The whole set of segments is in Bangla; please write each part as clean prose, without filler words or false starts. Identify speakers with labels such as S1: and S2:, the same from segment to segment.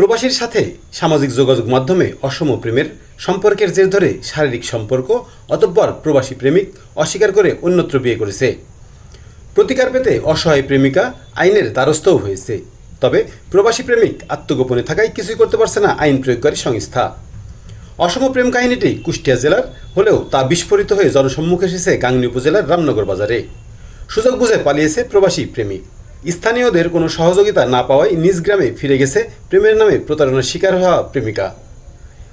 S1: প্রবাসীর সাথে সামাজিক যোগাযোগ মাধ্যমে অসম প্রেমের সম্পর্কের জের ধরে শারীরিক সম্পর্ক অতঃপর প্রবাসী প্রেমিক অস্বীকার করে অন্যত্র বিয়ে করেছে। প্রতিকার পেতে অসহায় প্রেমিকা আইনের দ্বারস্থও হয়েছে। তবে প্রবাসী প্রেমিক আত্মগোপনে থাকায় কিছুই করতে পারছে না আইন প্রয়োগকারী সংস্থা। অসম প্রেম কাহিনীটি কুষ্টিয়া জেলার হলেও তা বিস্ফোরিত হয়ে জনসম্মুখে এসেছে গাংনী উপজেলার রামনগর বাজারে। সুযোগ বুঝে পালিয়েছে প্রবাসী প্রেমিক। স্থানীয়দের কোনো সহযোগিতা না পাওয়ায় নিজ গ্রামে ফিরে গেছে প্রেমের নামে প্রতারণার শিকার হওয়া প্রেমিকা।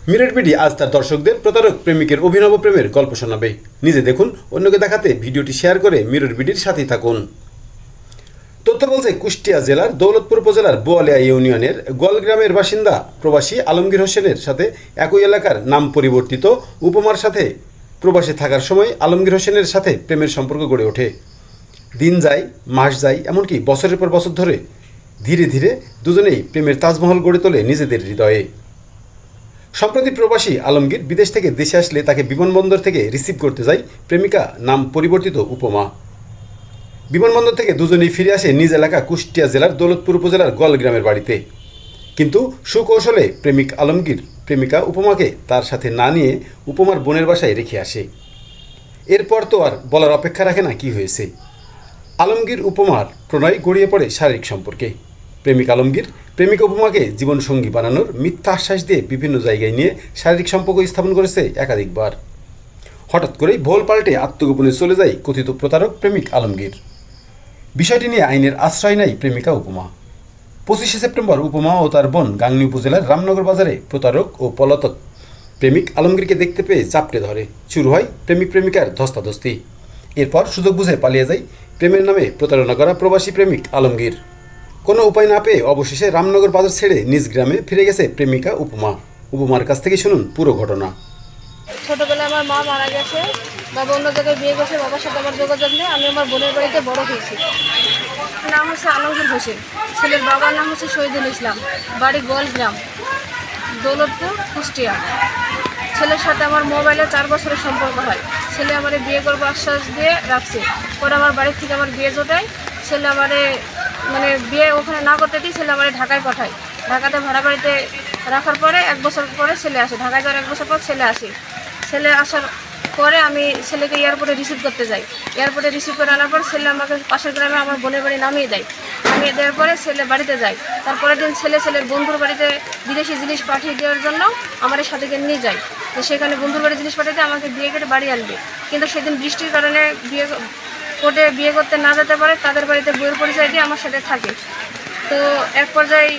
S1: মিরর বিডি আজ তার দর্শকদের প্রতারক প্রেমিকের অভিনব প্রেমের গল্প শোনাবে। নিজে দেখুন, অন্যকে দেখাতে ভিডিওটি শেয়ার করে মিরর বিডির সাথেই থাকুন। তথ্য বলছে কুষ্টিয়া জেলার দৌলতপুর উপজেলার বোয়ালিয়া ইউনিয়নের গোয়ালগ্রামের বাসিন্দা প্রবাসী আলমগীর হোসেনের সাথে একই এলাকার নাম পরিবর্তিত উপমার সাথে প্রবাসে থাকার সময় আলমগীর হোসেনের সাথে প্রেমের সম্পর্ক গড়ে ওঠে। দিন যায়, মাস যায়, এমনকি বছরের পর বছর ধরে ধীরে ধীরে দুজনেই প্রেমের তাজমহল গড়ে তোলে নিজেদের হৃদয়ে। সম্প্রতি প্রবাসী আলমগীর বিদেশ থেকে দেশে আসলে তাকে বিমানবন্দর থেকে রিসিভ করতে যায় প্রেমিকা নাম পরিবর্তিত উপমা। বিমানবন্দর থেকে দুজনেই ফিরে আসে নিজ এলাকা কুষ্টিয়া জেলার দৌলতপুর উপজেলার গোয়ালগ্রামের বাড়িতে। কিন্তু সুকৌশলে প্রেমিক আলমগীর প্রেমিকা উপমাকে তার সাথে না নিয়ে উপমার বোনের বাসায় রেখে আসে। এরপর তো আর বলার অপেক্ষা রাখে না কি হয়েছে। আলমগীর উপমার প্রণয় গড়িয়ে পড়ে শারীরিক সম্পর্কে। প্রেমিক আলমগীর প্রেমিকা উপমাকে জীবনসঙ্গী বানানোর মিথ্যা আশ্বাস দিয়ে বিভিন্ন জায়গায় নিয়ে শারীরিক সম্পর্ক স্থাপন করেছে একাধিকবার। হঠাৎ করেই ভোল পাল্টে আত্মগোপনে চলে যায় কথিত প্রতারক প্রেমিক আলমগীর। বিষয়টি নিয়ে আইনের আশ্রয় নেয় প্রেমিকা উপমা। 25শে সেপ্টেম্বর উপমা ও তার বোন গাংনী উপজেলার রামনগর বাজারে প্রতারক ও পলাতক প্রেমিক আলমগীরকে দেখতে পেয়ে চাপটে ধরে। শুরু হয় প্রেমিক প্রেমিকার ধস্তাধস্তি। এরপর সুযোগ বুঝে পালিয়ে যায় প্রেমের নামে প্রতারণা করা প্রবাসী প্রেমিক আলমগীর। কোনো উপায় না পেয়ে অবশেষে রামনগর বাজার ছেড়ে নিজ গ্রামে ফিরে গেছে প্রেমিকা উপমা। উপমার কাছ থেকে শুনুন পুরো ঘটনা।
S2: ছোটবেলায় আমার মা মারা গেছে, বাবা অন্য জায়গায় বিয়ে করছে, বাবার সাথে আমার যোগাযোগ নেই। আমি আমার বোনের বাড়িতে বড় হয়েছি। নাম হচ্ছে আলমগীর হোসেন, ছেলের বাবার নাম হচ্ছে শহীদুল ইসলাম, বাড়ি গোয়ালগ্রাম, দৌলতপুর, কুষ্টিয়া। ছেলের সাথে আমার মোবাইলে 4 বছরের সম্পর্ক হয়। ছেলে আমার বিয়ে করবো আশ্বাস দিয়ে রাখছে। পরে আমার বাড়ির থেকে আমার বিয়ে জোটায়। ছেলে আমারে বিয়ে ওখানে না করতে দিই, ছেলে আমার ঢাকায় পাঠায়। ঢাকাতে ভাড়া বাড়িতে রাখার পরে 1 বছর পরে ছেলে আসে। ঢাকায় যাওয়ার 1 বছর পর ছেলে আসে। ছেলে আসার পরে আমি ছেলেকে এয়ারপোর্টে রিসিভ করতে যাই। এয়ারপোর্টে রিসিভ করে আনার পর ছেলে আমাকে পাশের গ্রামে আমার বোনের বাড়ি নামিয়ে দেয়। নামিয়ে দেওয়ার পরে ছেলে বাড়িতে যায়। তারপরের দিন ছেলের বন্ধুর বাড়িতে বিদেশি জিনিস পাঠিয়ে দেওয়ার জন্য আমার সাথে নিয়ে যায়। তো সেখানে বন্ধুর বাড়ি জিনিস পাঠিয়ে দিয়ে আমাকে বিয়ে করে বাড়ি আনবে। কিন্তু সেদিন বৃষ্টির কারণে কোর্টে বিয়ে করতে না যেতে পারে, তাদের বাড়িতে বইয়ের পরিচয় দিয়ে আমার সাথে থাকে। তো এক পর্যায়ে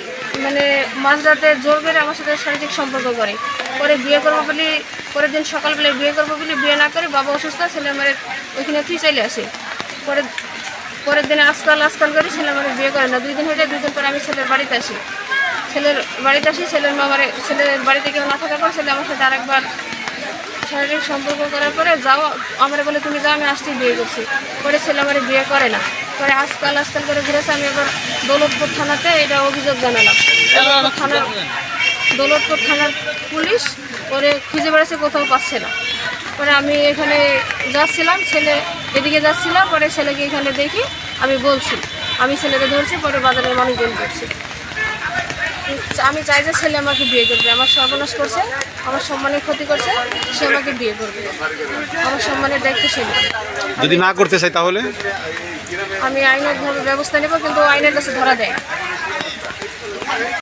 S2: মাঝরাতে জোর করে আমার সাথে শারীরিক সম্পর্ক করে। পরে বিয়ে করবো বলি, পরের দিন সকালবেলায় বিয়ে করবো বলি বিয়ে না করে বাবা অসুস্থ, ছেলে আমার ওইখানে চলে আসে। পরের দিনে আজকাল করে ছেলে আমার বিয়ে করে না। 2 দিন হয়ে যায়। 2 দিন পরে আমি ছেলের বাড়িতে আসি। ছেলের বাড়িতে কেউ না থাকার পর ছেলে আমার সাথে আরেকবার শারীরিক সম্পর্ক করার পরে যাও আমার বলে তুমি যাও, আমি আসছি বিয়ে করছি। পরে ছেলে আমার বিয়ে করে না। পরে আজকাল করে ঘুরেছে। আমি এবার দৌলতপুর থানাতে এটা অভিযোগ জানালাম। দৌলতপুর থানার পুলিশ পরে খুঁজে বেড়াচ্ছে, কোথাও পাচ্ছে না। পরে আমি এখানে যাচ্ছিলাম, ছেলে এদিকে যাচ্ছিল। পরে ছেলেকে এখানে দেখি, আমি বলছি আমি ছেলেকে ধরছি। পরে বাজারের মানুষজন করছে। আমি চাই যে ছেলে আমাকে বিয়ে করবে। আমার সর্বনাশ করছে, আমার সম্মানের ক্ষতি করছে, সে আমাকে বিয়ে করবে। আমার সম্মানের দায়িত্ব সে নেবে।
S1: যদি না করতে চাই তাহলে
S2: আমি আইনগতভাবে ব্যবস্থা নেব, কিন্তু আইনের কাছে ধরা দেয় না।